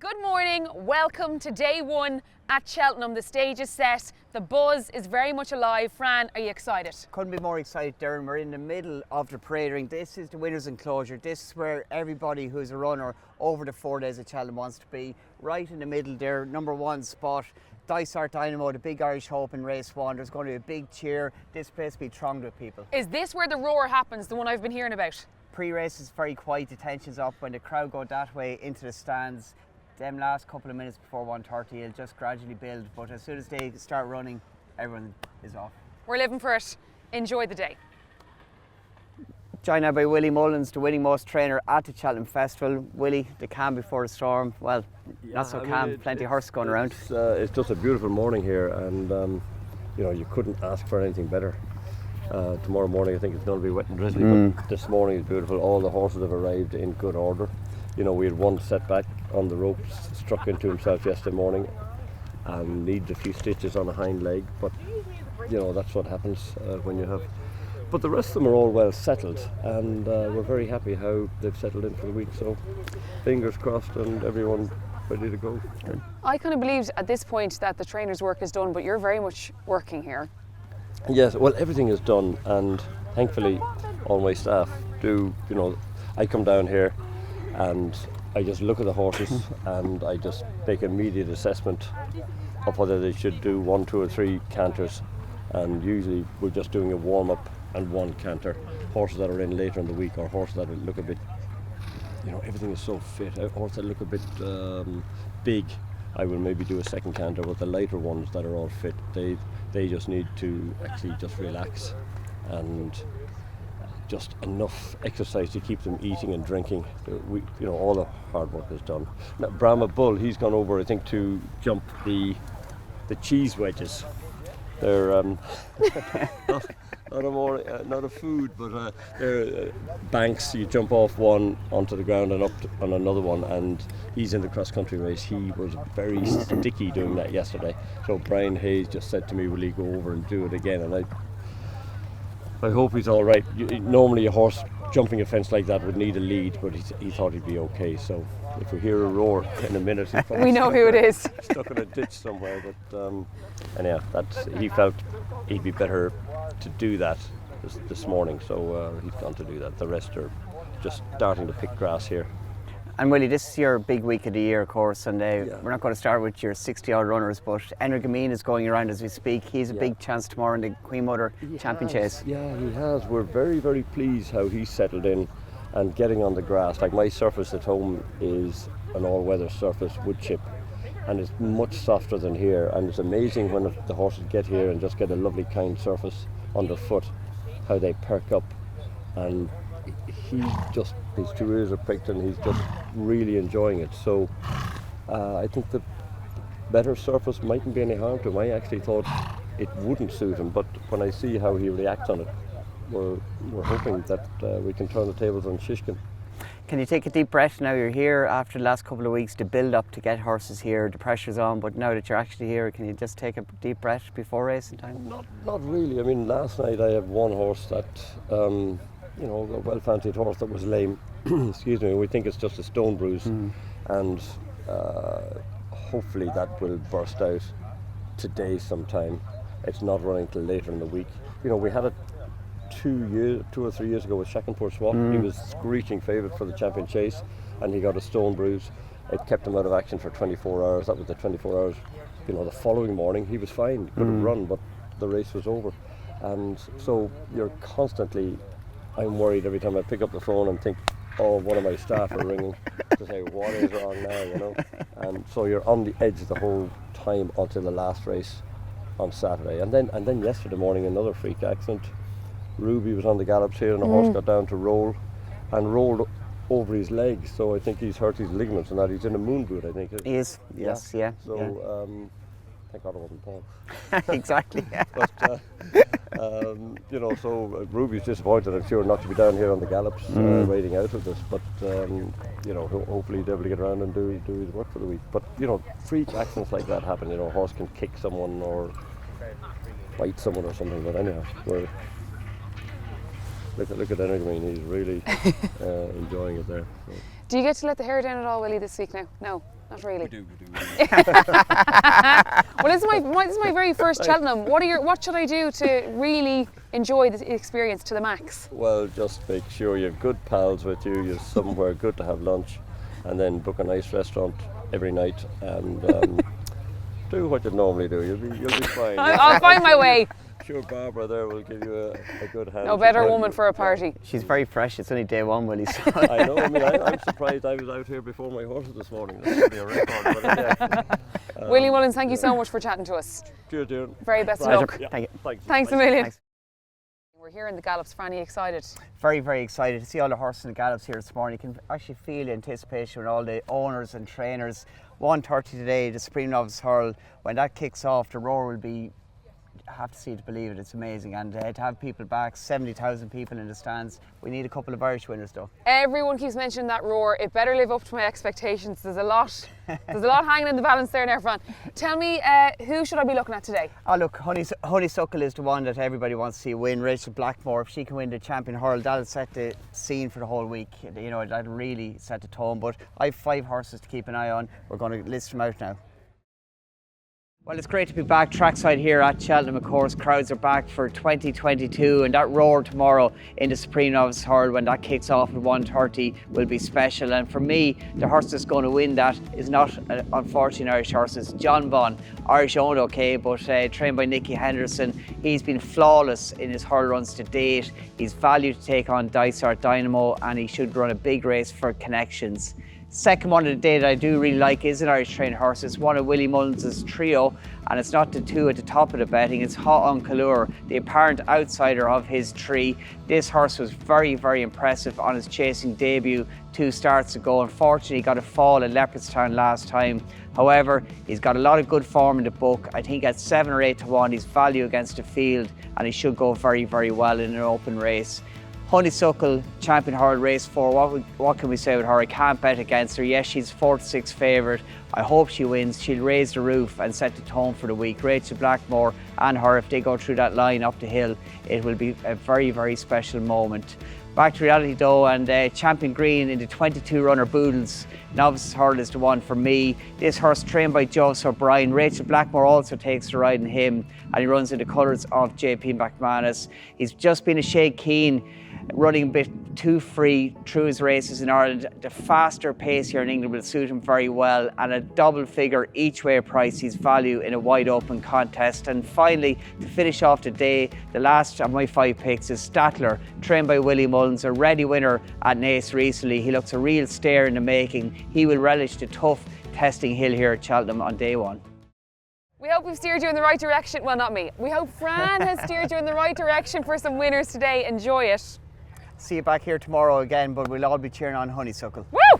Good morning, welcome to day one at Cheltenham. The stage is set, the buzz is very much alive. Fran, are you excited? Couldn't be more excited, Doireann. We're in the middle of the parade ring. This is the winners' enclosure. This is where everybody who's a runner over the 4 days at Cheltenham wants to be. Right in the middle there, number one spot. Doireann Dynamo, the big Irish hope in race one. There's going to be a big cheer. This place will be thronged with people. Is this where the roar happens, the one I've been hearing about? Pre-race is very quiet, the tension's up. When the crowd go that way into the stands, them last couple of minutes before 1:30 it'll just gradually build, but as soon as they start running, everyone is off. We're living for it. Enjoy the day. Joined now by Willie Mullins, the winning most trainer at the Cheltenham Festival. Willie, the calm before the storm. Well, not so calm, plenty of horse going around. It's just a beautiful morning here, and you couldn't ask for anything better. Tomorrow morning I think it's going to be wet and drizzly, but this morning is beautiful. All the horses have arrived in good order. We had one setback on the ropes, struck into himself yesterday morning and needs a few stitches on a hind leg, but that's what happens when you have. But the rest of them are all well settled, and we're very happy how they've settled in for the week, so fingers crossed and everyone ready to go. I kind of believed at this point that the trainer's work is done, but you're very much working here. Yes, well, everything is done, and thankfully all my staff do. I come down here and I just look at the horses and I just make immediate assessment of whether they should do 1, 2 or 3 canters, and usually we're just doing a warm-up and 1 canter. Horses that are in later in the week, or horses that look a bit, everything is so fit. Horses that look a bit big, I will maybe do a 2nd canter, but the lighter ones that are all fit, they just need to actually just relax and just enough exercise to keep them eating and drinking. All the hard work is done. Now, Brahma Bull, he's gone over, I think, to jump the cheese wedges. They're not a food, but they're banks. You jump off one onto the ground and up on another one, and he's in the cross-country race. He was very sticky doing that yesterday. So Brian Hayes just said to me, will he go over and do it again? And I hope he's all right. Normally a horse jumping a fence like that would need a lead, but he thought he'd be okay. So if we hear a roar in a minute, he's probably we know who it is. Stuck in a ditch somewhere. But anyhow, he felt he'd be better to do that this morning, so he's gone to do that. The rest are just starting to pick grass here. And Willie, this is your big week of the year, of course, and we're not going to start with your 60-odd runners, but Energamine is going around as we speak. He's a big chance tomorrow in the Queen Mother Champion Chase. Yeah, he has. We're very, very pleased how he's settled in and getting on the grass. Like, my surface at home is an all-weather surface, wood chip, and it's much softer than here, and it's amazing when the horses get here and just get a lovely, kind surface underfoot, how they perk up, and his 2 ears are pricked and he's just really enjoying it. So I think the better surface mightn't be any harm to him. I actually thought it wouldn't suit him, but when I see how he reacts on it, we're hoping that we can turn the tables on Shishkin. Can you take a deep breath now you're here after the last couple of weeks to build up to get horses here? The pressure's on, but now that you're actually here, can you just take a deep breath before racing time? Not really. I mean, last night I had one horse that a well-fancied horse that was lame. Excuse me. We think it's just a stone bruise, and hopefully that will burst out today sometime. It's not running till later in the week. We had it 2 or 3 years ago with Shakinpur Swap. He was screeching favourite for the champion chase, and he got a stone bruise. It kept him out of action for 24 hours. That was the 24 hours. The following morning he was fine, could have run, but the race was over. And so you're constantly, I'm worried every time I pick up the phone and think, one of my staff are ringing to say what is wrong now, and so you're on the edge the whole time until the last race on Saturday. And then yesterday morning, another freak accident. Ruby was on the Gallops here, and the horse got down to roll and rolled over his legs, so I think he's hurt his ligaments and that. He's in a moon boot, I think. He is, yes, yeah. So thank God it wasn't Paul. Exactly. But so Ruby's disappointed, I'm sure, not to be down here on the Gallops riding out of this, but hopefully he'll be able to get around and do his work for the week. But freak accidents like that happen. A horse can kick someone or bite someone or something. But anyhow, look at Energamine. He's really enjoying it there. So. Do you get to let the hair down at all, Willie, this week now? No. Not really. We do. Well, this is my very first Cheltenham. What should I do to really enjoy the experience to the max? Well, just make sure you have good pals with you. You're somewhere good to have lunch, and then book a nice restaurant every night and do what you normally do. You'll be fine. I'll find my way. Sure, Barbara there will give you a good hand. No better woman for a party. She's very fresh. It's only day one, Willie. So. I know. I mean, I'm surprised I was out here before my horses this morning. That should be a record. But yeah. Willie Mullins, thank you so much for chatting to us. Cheers, Doireann. Very best of Pleasure. luck. Yeah. Thank you. Thanks a million. Thanks. We're here in the Gallops. Franny, excited? Very, very excited to see all the horses and gallops here this morning. You can actually feel the anticipation with all the owners and trainers. 1:30 today, the Supreme Novice Hurl. When that kicks off, the roar will be, I have to see it to believe it, it's amazing. And to have people back, 70,000 people in the stands. We need a couple of Irish winners though. Everyone keeps mentioning that roar. It better live up to my expectations. There's a lot hanging in the balance there now, Fran. Tell me, who should I be looking at today? Oh look, Honeysuckle is the one that everybody wants to see win. Rachel Blackmore, if she can win the Champion Hurl, that'll set the scene for the whole week. You know, that'll really set the tone. But I have 5 horses to keep an eye on. We're going to list them out now. Well, it's great to be back trackside here at Cheltenham, of course. Crowds are back for 2022, and that roar tomorrow in the Supreme Novice Hurl when that kicks off at 1:30 will be special. And for me, the horse that's going to win that is not, unfortunately, an Irish horse. It's John Bunn, Irish owned, okay, but trained by Nicky Henderson. He's been flawless in his hurl runs to date. He's valued to take on Dysart Dynamo, and he should run a big race for Connections. Second one of the day that I do really like is an Irish trained horse. It's one of Willie Mullins' trio, and it's not the two at the top of the betting. It's Hot on Colour, the apparent outsider of his tree. This horse was very, very impressive on his chasing debut 2 starts ago. Unfortunately, he got a fall at Leopardstown last time. However, he's got a lot of good form in the book. I think at 7 or 8 to 1, he's value against the field, and he should go very, very well in an open race. Honeysuckle, Champion Hurl Race 4, what can we say with her? I can't bet against her. Yes, she's 4 to 6 favourite. I hope she wins. She'll raise the roof and set the tone for the week. Rachel Blackmore and her, if they go through that line up the hill, it will be a very, very special moment. Back to reality though, and Champion Green in the 22 runner Boodles. Novice Hurl is the one for me. This horse trained by Joseph O'Brien. Rachel Blackmore also takes the ride in him, and he runs in the colours of JP McManus. He's just been a shade keen, running a bit too free through his races in Ireland. The faster pace here in England will suit him very well, and a double figure each way price, he's value in a wide open contest. And finally, to finish off the day, the last of my 5 picks is Statler, trained by Willie Mullins, a ready winner at Naas recently. He looks a real stare in the making. He will relish the tough testing hill here at Cheltenham on day 1. We hope we've steered you in the right direction. Well, not me. We hope Fran has steered you in the right direction for some winners today. Enjoy it. See you back here tomorrow again, but we'll all be cheering on Honeysuckle. Woo!